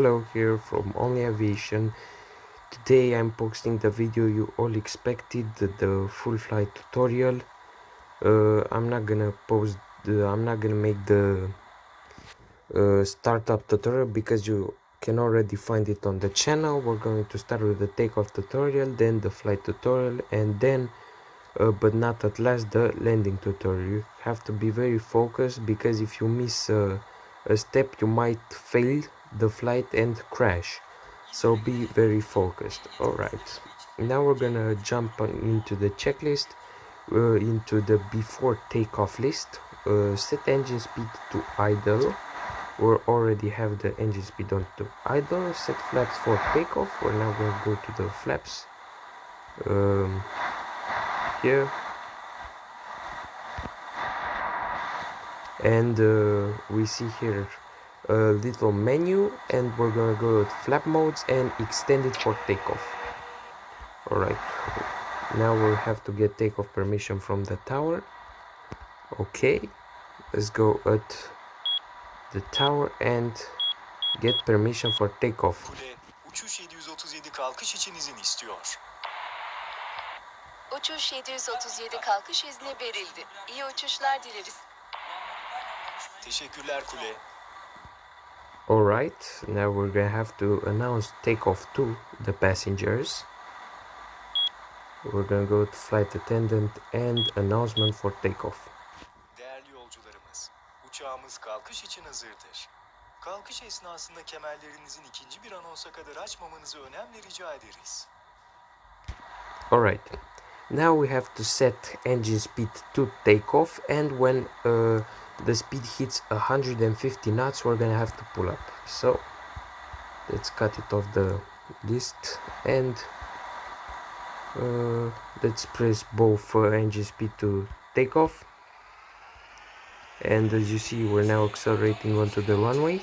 Hello, here from Only Aviation. Today I'm posting the video you all expected, the full flight tutorial. I'm not gonna make the startup tutorial because you can already find it on the channel. We're going to start with the takeoff tutorial, then the flight tutorial, and then but not at last the landing tutorial. You have to be very focused because if you miss a step you might fail the flight and crash, so be very focused. Alright, now we're gonna jump into the checklist, into the before takeoff list. Set engine speed to idle. We already have the engine speed on to idle. Set flaps for takeoff. We're now going to go to the flaps here, and we see here a little menu, and we're gonna go to flap modes and extend it for takeoff. Alright, now we'll have to get takeoff permission from the tower. Okay, let's go at the tower and get permission for takeoff. Kule, uçuş 737 kalkış için izin istiyor. Uçuş 737 kalkış izni verildi. İyi uçuşlar dileriz. Teşekkürler Kule. Alright, now we're gonna have to announce takeoff to the passengers. We're gonna go to flight attendant and announcement for takeoff. Değerli yolcularımız, uçağımız kalkış için hazırdır. Kalkış esnasında kemerlerinizin ikinci bir anonsa kadar açmamanızı önemli rica ederiz. Alright, now we have to set engine speed to takeoff, and when the speed hits 150 knots we're gonna have to pull up. So let's cut it off the list and let's press both engine speed to takeoff, and as you see we're now accelerating onto the runway.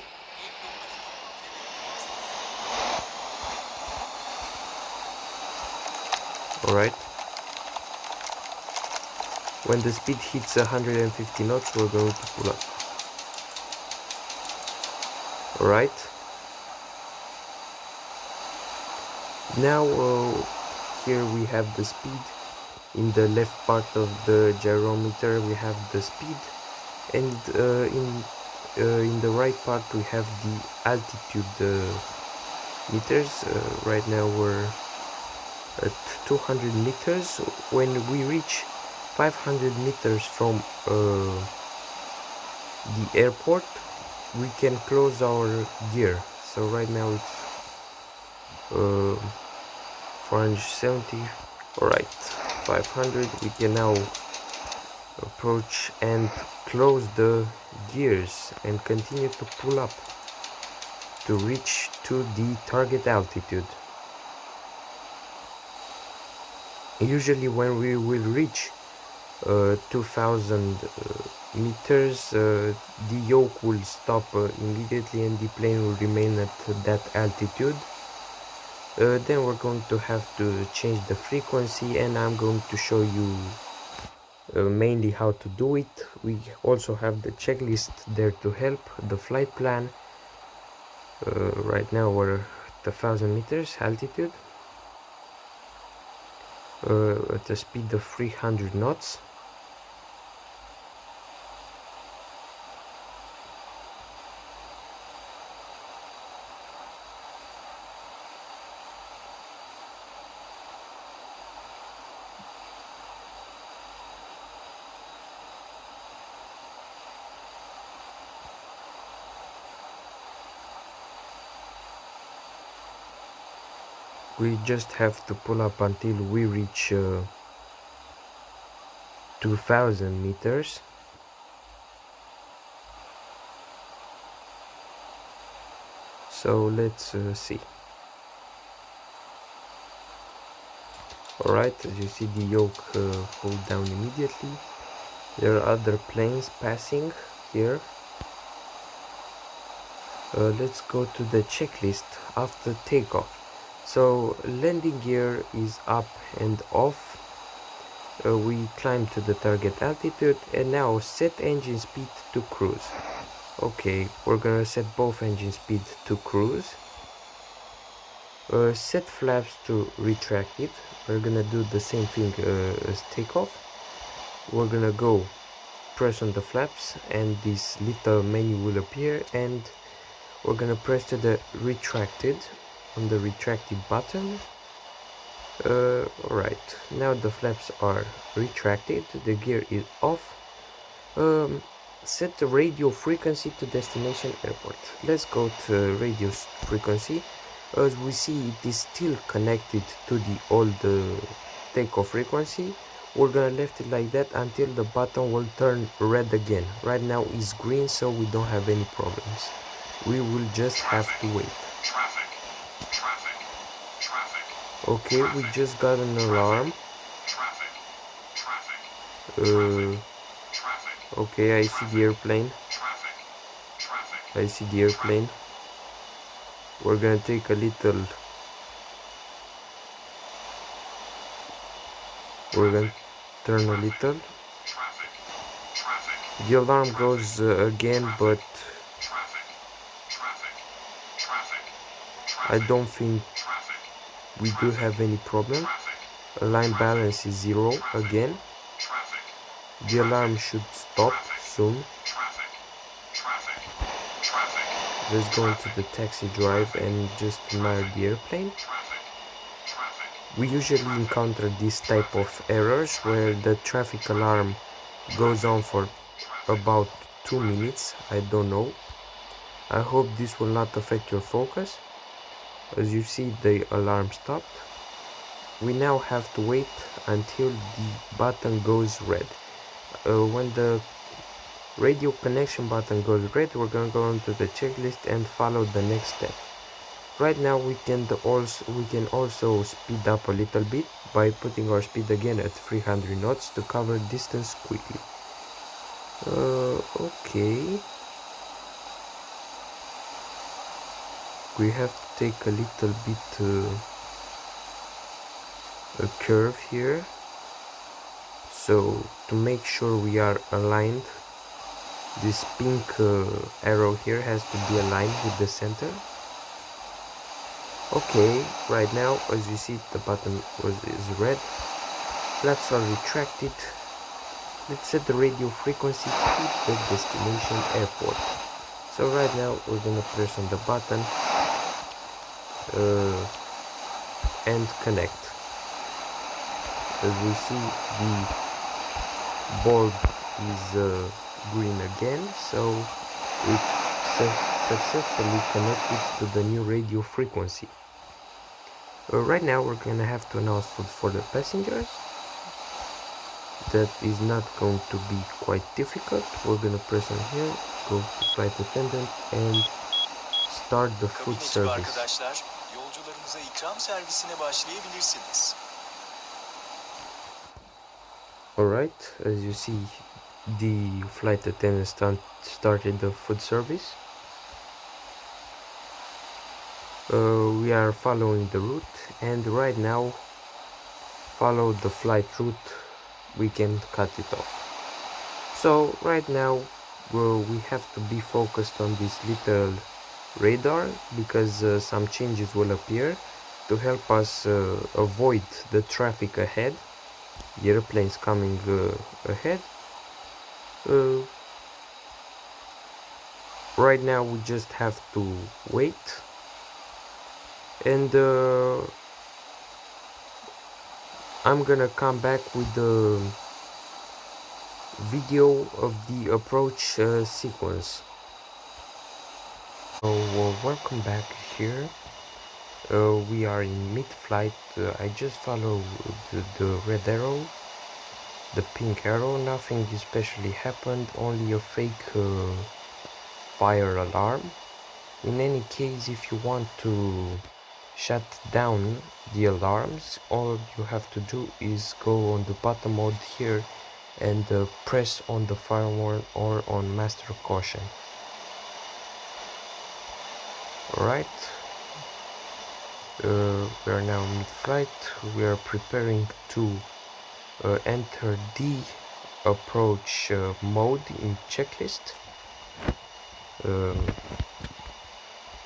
Alright, when the speed hits 150 knots we're going to pull up. Alright, now here we have the speed. In the left part of the gyrometer we have the speed, and in the right part we have the altitude meters. Right now we're at 200 meters. When we reach 500 meters from the airport we can close our gear. So right now it's 470. Alright, 500. We can now approach and close the gears and continue to pull up to reach to the target altitude. Usually when we will reach 2000 meters, the yoke will stop immediately and the plane will remain at that altitude. Then we're going to have to change the frequency, and I'm going to show you mainly how to do it. We also have the checklist there to help, the flight plan. Right now we're at 1000 meters altitude at a speed of 300 knots. We just have to pull up until we reach 2000 meters. So let's see. Alright, as you see the yoke pulled down immediately. There are other planes passing here. Let's go to the checklist after takeoff. So landing gear is up and off. We climb to the target altitude, and now set engine speed to cruise. Okay, we're gonna set both engine speed to cruise. Set flaps to retract it. We're gonna do the same thing as takeoff. We're gonna go press on the flaps and this little menu will appear, and we're gonna press to the retracted on the retracted button. Alright, now the flaps are retracted, the gear is off. Set the radio frequency to destination airport. Let's go to radio frequency. As we see, it is still connected to the old takeoff frequency. We're gonna left it like that until the button will turn red again. Right now it's green, so we don't have any problems. We will just have to wait. Okay, we just got an alarm. Okay, I see the airplane. I see the airplane. We're gonna take a little. We're gonna turn a little. The alarm goes again, but I don't think we do have any problem. Line balance is 0 again. The alarm should stop soon. Let's go into the taxi drive and just admire the airplane. We usually encounter this type of errors where the traffic alarm goes on for about 2 minutes. I don't know. I hope this will not affect your focus. As you see, the alarm stopped. We now have to wait until the button goes red. When the radio connection button goes red, we're gonna go into the checklist and follow the next step. Right now we can also speed up a little bit by putting our speed again at 300 knots to cover distance quickly. Okay. We have to take a little bit a curve here, so to make sure we are aligned, this pink arrow here has to be aligned with the center. Okay, right now as you see, the button is red, flaps are retracted. Let's set the radio frequency to the destination airport. So right now we're gonna press on the button and connect. As we see, the bulb is green again, so we successfully connected to the new radio frequency. Right now we're gonna have to announce food for the passengers. That is not going to be quite difficult. We're gonna press on here, go to flight attendant and start the food service. Arkadaşlar, yolcularımıza ikram servisine başlayabilirsiniz. Alright, as you see, the flight attendant started the food service. We are following the route, and right now follow the flight route, we can cut it off. So right now we have to be focused on this little radar, because some changes will appear to help us avoid the traffic ahead, the airplanes coming ahead. Right now we just have to wait, and I'm gonna come back with the video of the approach sequence. So welcome back here. We are in mid-flight. I just follow the red arrow, the pink arrow. Nothing especially happened, only a fake fire alarm. In any case, if you want to shut down the alarms, all you have to do is go on the bottom mode here and press on the fire warn or on master caution. Alright, we are now mid-flight. We are preparing to enter the approach mode in checklist.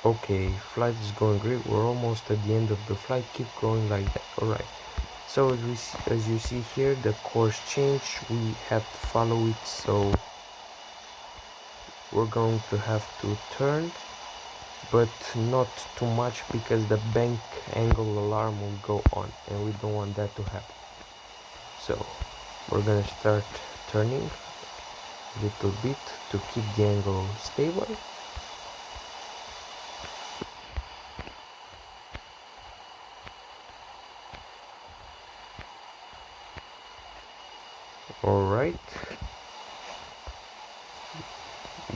Okay, flight is going great. We're almost at the end of the flight. Keep going like that. Alright. So as you see here, the course change. We have to follow it. So we're going to have to turn, but not too much because the bank angle alarm will go on, and we don't want that to happen. So we're gonna start turning a little bit to keep the angle stable. Alright,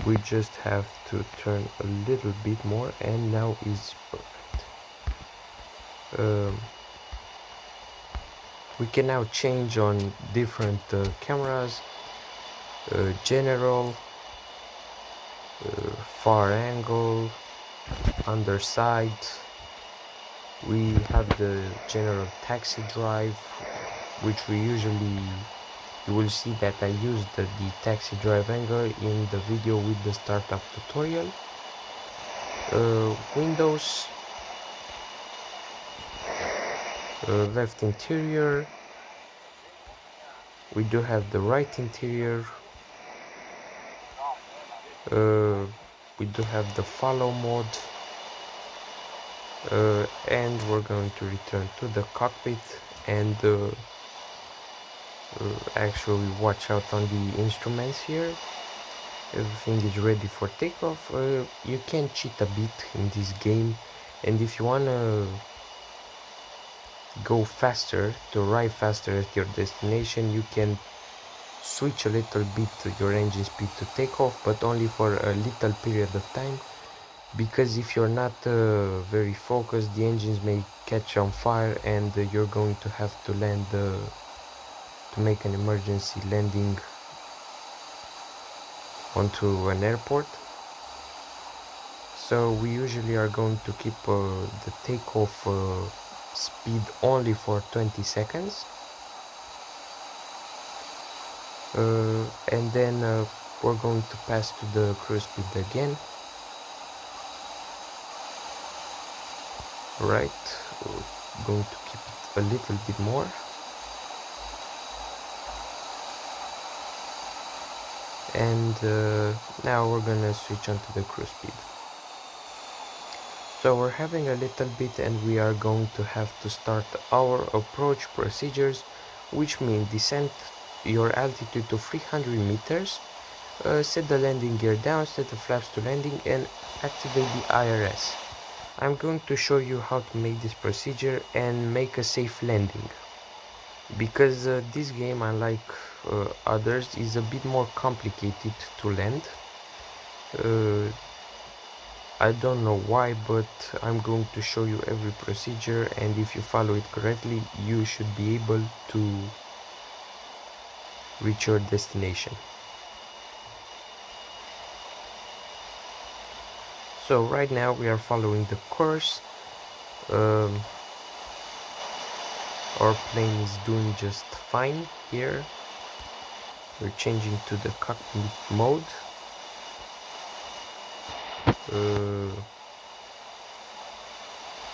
we just have to turn a little bit more, and now is perfect. We can now change on different cameras, general, far angle, underside. We have the general taxi drive, which we usually, you will see that I used the taxi drive angle in the video with the startup tutorial. Windows, left interior, we do have the right interior, we do have the follow mode, and we're going to return to the cockpit and actually watch out on the instruments here. Everything is ready for takeoff. You can cheat a bit in this game, and if you wanna go faster, to arrive faster at your destination, you can switch a little bit your engine speed to take off, but only for a little period of time, because if you're not very focused, the engines may catch on fire, and you're going to have to land to make an emergency landing onto an airport. So we usually are going to keep the takeoff speed only for 20 seconds. And then we're going to pass to the cruise speed again. Right, we're going to keep it a little bit more. And now we're gonna switch on to the cruise speed. So we're having a little bit, and we are going to have to start our approach procedures, which means descend your altitude to 300 meters, set the landing gear down, set the flaps to landing, and activate the IRS. I'm going to show you how to make this procedure and make a safe landing, because this game, unlike others, is a bit more complicated to land. I don't know why, but I'm going to show you every procedure, and if you follow it correctly, you should be able to reach your destination. So right now we are following the course. Our plane is doing just fine here. We're changing to the cockpit mode.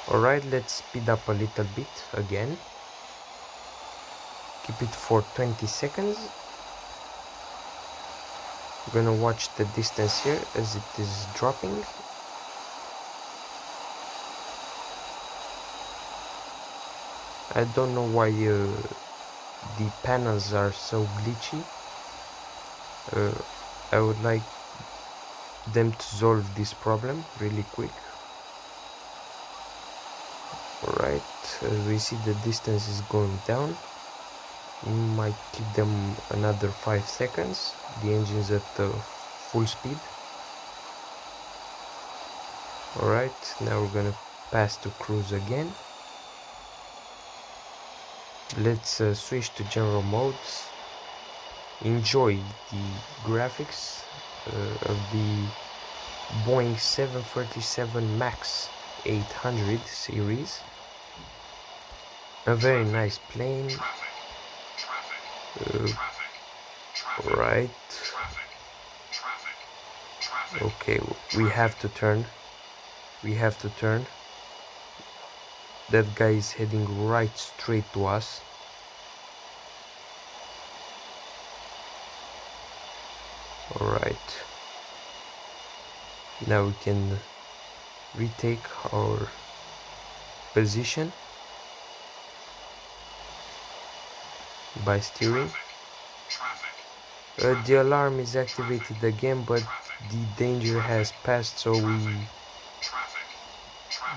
Alright, let's speed up a little bit again. Keep it for 20 seconds. We're gonna watch the distance here as it is dropping. I don't know why the panels are so glitchy. I would like them to solve this problem really quick. Alright, as we see, the distance is going down. We might keep them another 5 seconds. The engine's at full speed. Alright, now we're gonna pass to cruise again. Let's switch to general modes. Enjoy the graphics of the Boeing 737 MAX 800 series. A very nice plane. Right. Okay, we have to turn. We have to turn. That guy is heading right straight to us. Alright. Now we can retake our position by steering. The alarm is activated again, but the danger has passed, so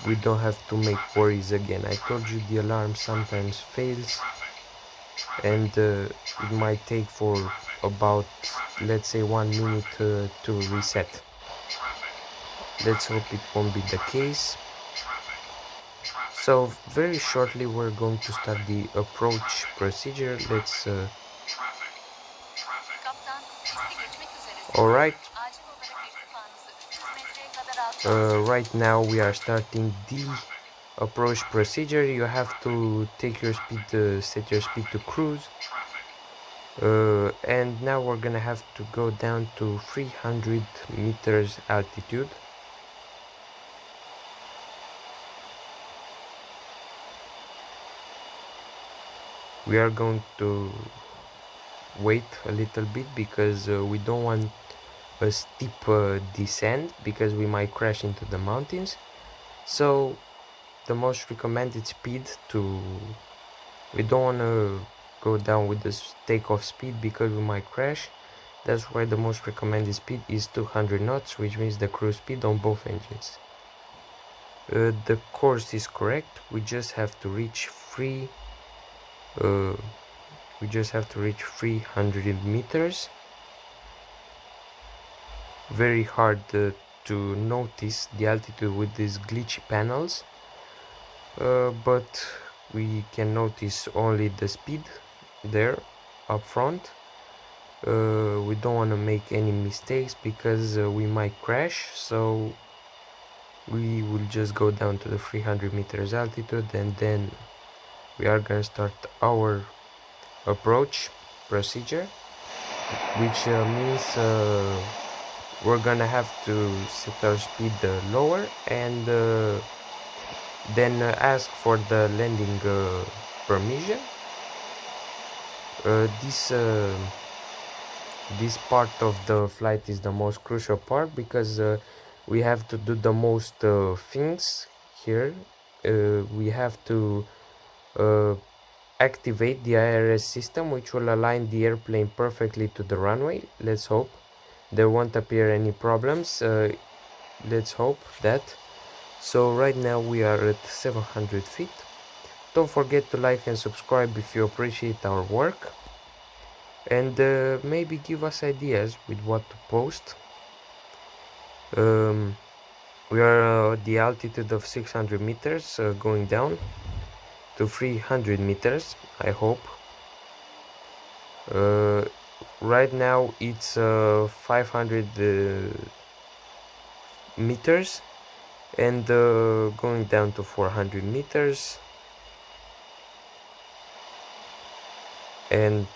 we don't have to make worries again. I told you the alarm sometimes fails, and it might take for about, let's say, 1 minute to reset. Let's hope it won't be the case. So very shortly we're going to start the approach procedure. Let's alright. Right now we are starting the approach procedure. You have to take your speed, set your speed to cruise. And now we're gonna have to go down to 300 meters altitude. We are going to wait a little bit because we don't want a steep descent because we might crash into the mountains. So the most recommended speed we don't want to go down with the takeoff speed because we might crash. That's why the most recommended speed is 200 knots, which means the cruise speed on both engines. The course is correct. We just have to reach 300 meters. Very hard to notice the altitude with these glitchy panels, but we can notice only the speed there up front. We don't want to make any mistakes because we might crash, so we will just go down to the 300 meters altitude, and then we are gonna start our approach procedure, which means we're gonna have to set our speed lower and then ask for the landing permission. This part of the flight is the most crucial part because we have to do the most things here. We have to activate the IRS system, which will align the airplane perfectly to the runway. Let's hope there won't appear any problems. Let's hope that. So right now we are at 700 feet. Don't forget to like and subscribe if you appreciate our work, and maybe give us ideas with what to post. We are at the altitude of 600 meters, going down to 300 meters, I hope. Right now it's 500 meters, and going down to 400 meters, and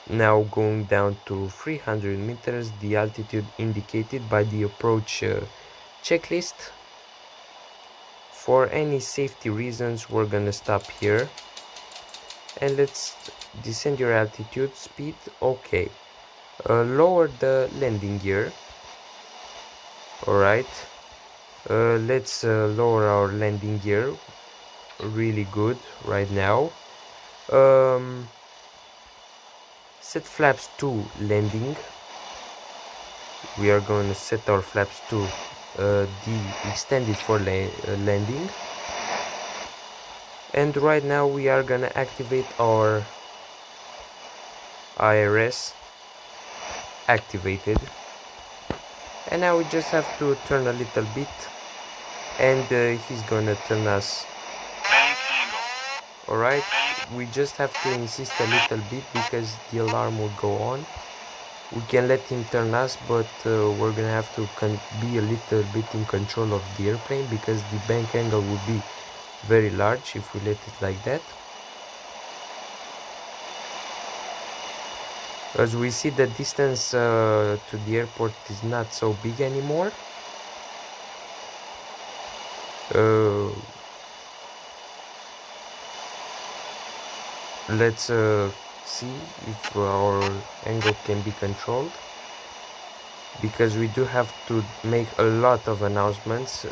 now going down to 300 meters, the altitude indicated by the approach checklist. For any safety reasons we're gonna stop here, and let's descend your altitude speed. Okay, lower the landing gear. Alright, let's lower our landing gear. Really good right now. Set flaps to landing. We are going to set our flaps to the extended for landing, and right now we are gonna activate our IRS. Activated, and now we just have to turn a little bit, and he's gonna turn us. Alright, we just have to insist a little bit because the alarm will go on. We can let him turn us, but we're gonna have to be a little bit in control of the airplane because the bank angle will be very large if we let it like that. As we see, the distance to the airport is not so big anymore. Let's see if our angle can be controlled, because we do have to make a lot of announcements.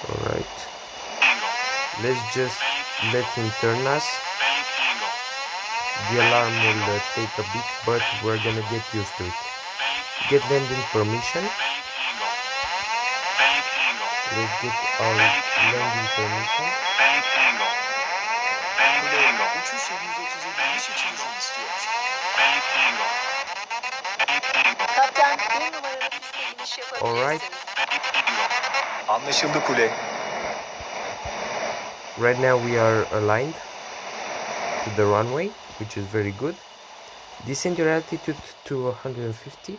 Alright, let's just let him turn us. The alarm will take a bit, but we're gonna get used to it. Get landing permission. Let's get our landing permission. Uçuş 737 iniş için izin istiyor. Kaptan, 1 numaralı piste iniş yapabilirsiniz. Anlaşıldı kule. Right now we are aligned to the runway, which is very good. Descend your altitude to 150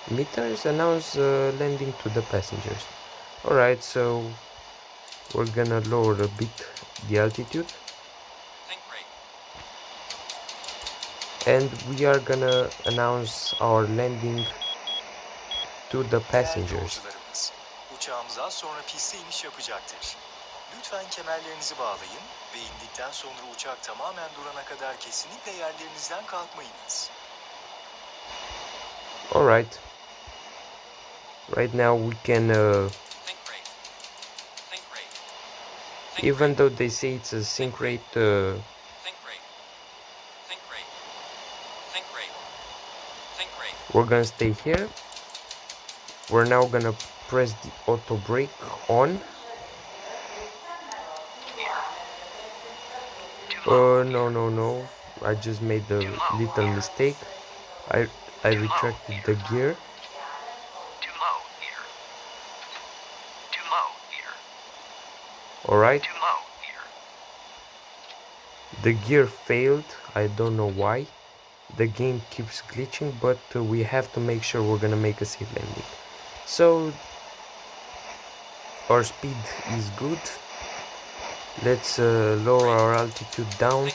meters. Announce landing to the passengers. Alright, so we're gonna lower a bit the altitude. And we are gonna announce our landing to the Değerli passengers. yolcularımız, uçağımız az sonra piste iniş yapacaktır. Lütfen kemerlerinizi bağlayın ve indikten sonra uçak tamamen durana kadar kesinlikle yerlerinizden kalkmayınız. Alright. Right now we can even though they say it's a sync rate, we're gonna stay here. We're now gonna press the auto brake on. No, I just made a little mistake. I retracted the gear. Alright, the gear failed. I don't know why. The game keeps glitching, but we have to make sure we're gonna make a safe landing. So our speed is good. Let's lower our altitude down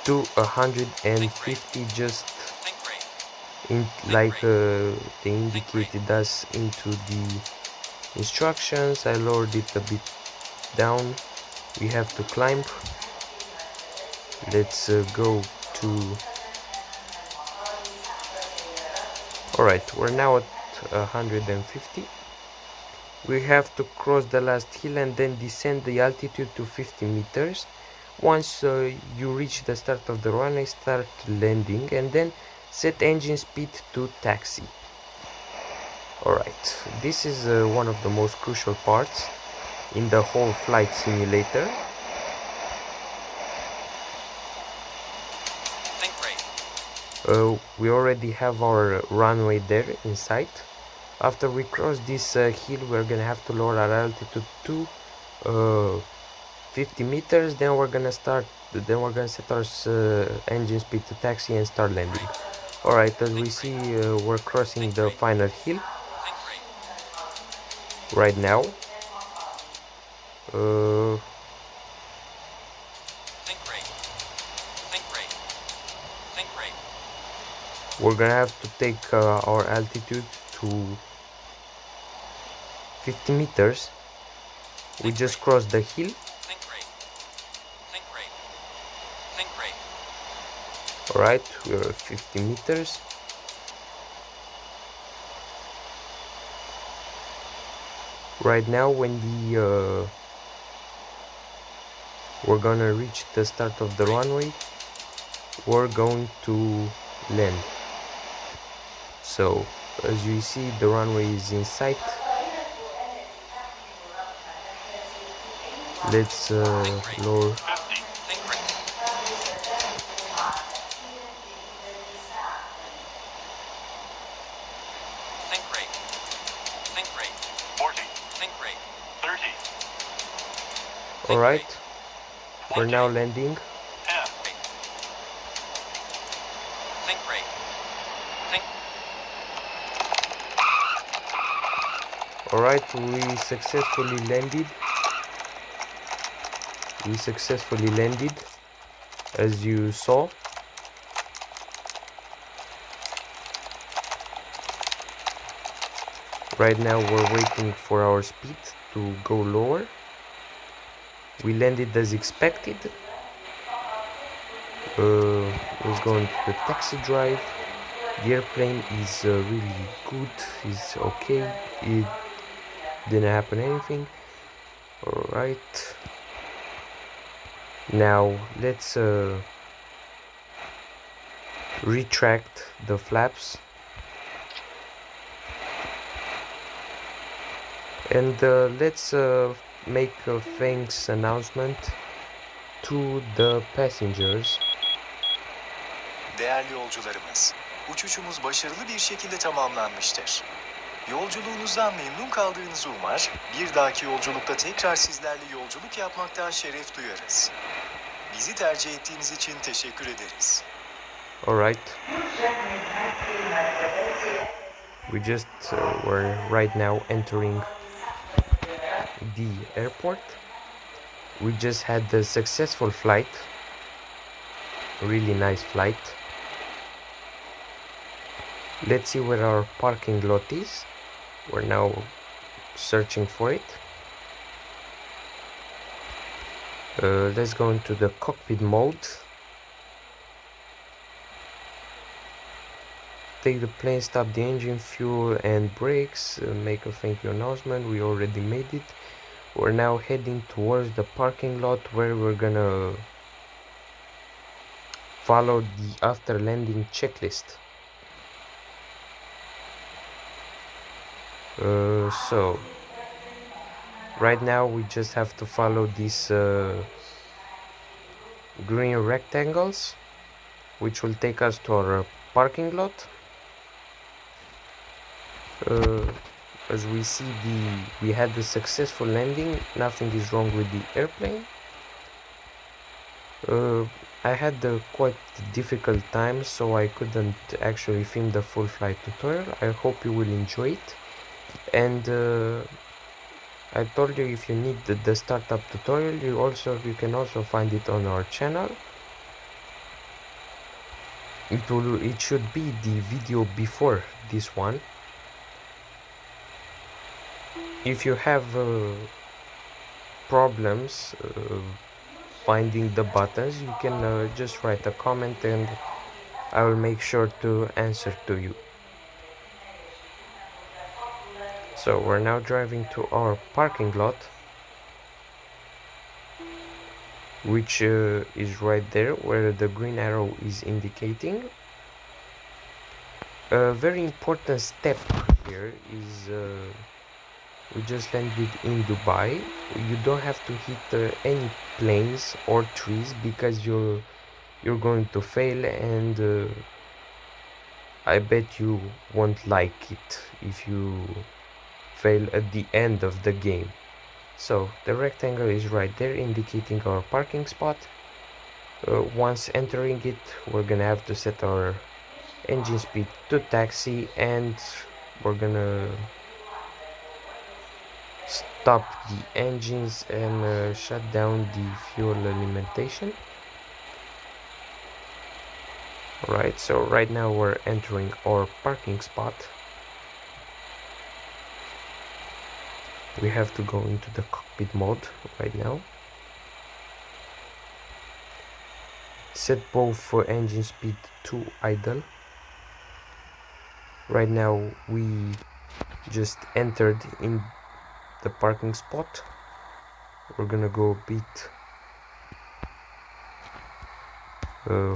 to 150, just like they indicated us into the instructions. I lowered it a bit down. We have to climb. Let's go to... Alright, we're now at 150. We have to cross the last hill and then descend the altitude to 50 meters. Once you reach the start of the runway, start landing and then set engine speed to taxi. Alright, this is one of the most crucial parts in the whole flight simulator. We already have our runway there in sight. After we cross this hill, we're gonna have to lower our altitude to 50 meters. Then we're gonna set our engine speed to taxi and start landing. Alright, as we see, we're crossing the final hill right now. We're gonna have to take our altitude to 50 meters. We just crossed the hill. Alright, we're at 50 meters. Right now, when we're gonna reach the start of the runway, we're going to land. So, as you see, the runway is in sight. Let's lower. Alright, we're now landing. Alright, we successfully landed, as you saw. Right now we're waiting for our speed to go lower. We landed as expected. Let's go into the taxi drive. The airplane is really good, is okay, it didn't happen anything. Alright, now let's retract the flaps and let's make a thanks announcement to the passengers. Değerli yolcularımız, uçuşumuz başarılı bir şekilde tamamlanmıştır. Yolculuğunuzdan memnun kaldığınızı umar, bir dahaki yolculukta tekrar sizlerle yolculuk yapmaktan şeref duyarız. Bizi tercih ettiğiniz için teşekkür ederiz. Alright, we just were right now entering the airport. We just had a successful flight, really nice flight. Let's see where our parking lot is. We're now searching for it. Let's go into the cockpit mode. Take the plane, stop the engine, fuel and brakes, make a thank you announcement. We already made it. We're now heading towards the parking lot where we're gonna follow the after landing checklist. So right now we just have to follow these green rectangles which will take us to our parking lot. As we see, we had the successful landing, nothing is wrong with the airplane. I had a quite difficult time, so I couldn't actually film the full flight tutorial. I hope you will enjoy it. And I told you, if you need the startup tutorial, you can also find it on our channel. It should be the video before this one. If you have problems finding the buttons, you can just write a comment and I will make sure to answer to you. So we're now driving to our parking lot, which is right there where the green arrow is indicating. A very important step here is we just landed in Dubai. You don't have to hit any planes or trees because you're going to fail, and I bet you won't like it if you fail at the end of the game. So the rectangle is right there indicating our parking spot. Once entering it, we're gonna have to set our engine speed to taxi, and we're gonna stop the engines and shut down the fuel alimentation. Alright, so right now we're entering our parking spot. We have to go into the cockpit mode right now. Set both engine speed to idle. Right now we just entered in the parking spot. We're gonna go a bit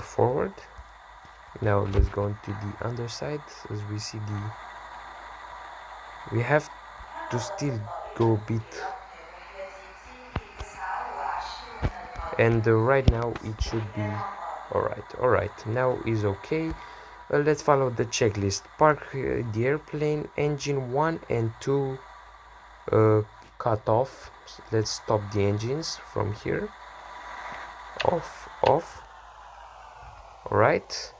forward. Now let's go into the underside. As we see, we have to still go a bit, and right now it should be alright, now is okay. Let's follow the checklist. Park the airplane, engine 1 and 2 cut off. Let's stop the engines from here. Off. Alright,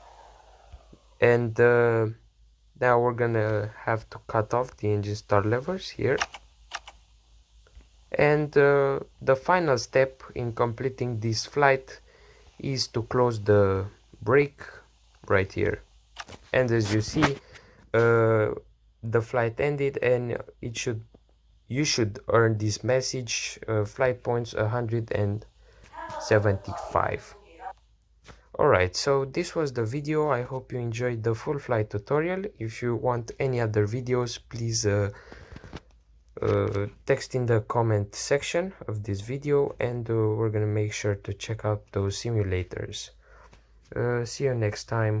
and now we're gonna have to cut off the engine start levers here. And the final step in completing this flight is to close the brake right here. And as you see, the flight ended, and you should earn this message, flight points 175. Alright, so this was the video. I hope you enjoyed the full flight tutorial. If you want any other videos, please text in the comment section of this video, and we're gonna make sure to check out those simulators. See you next time.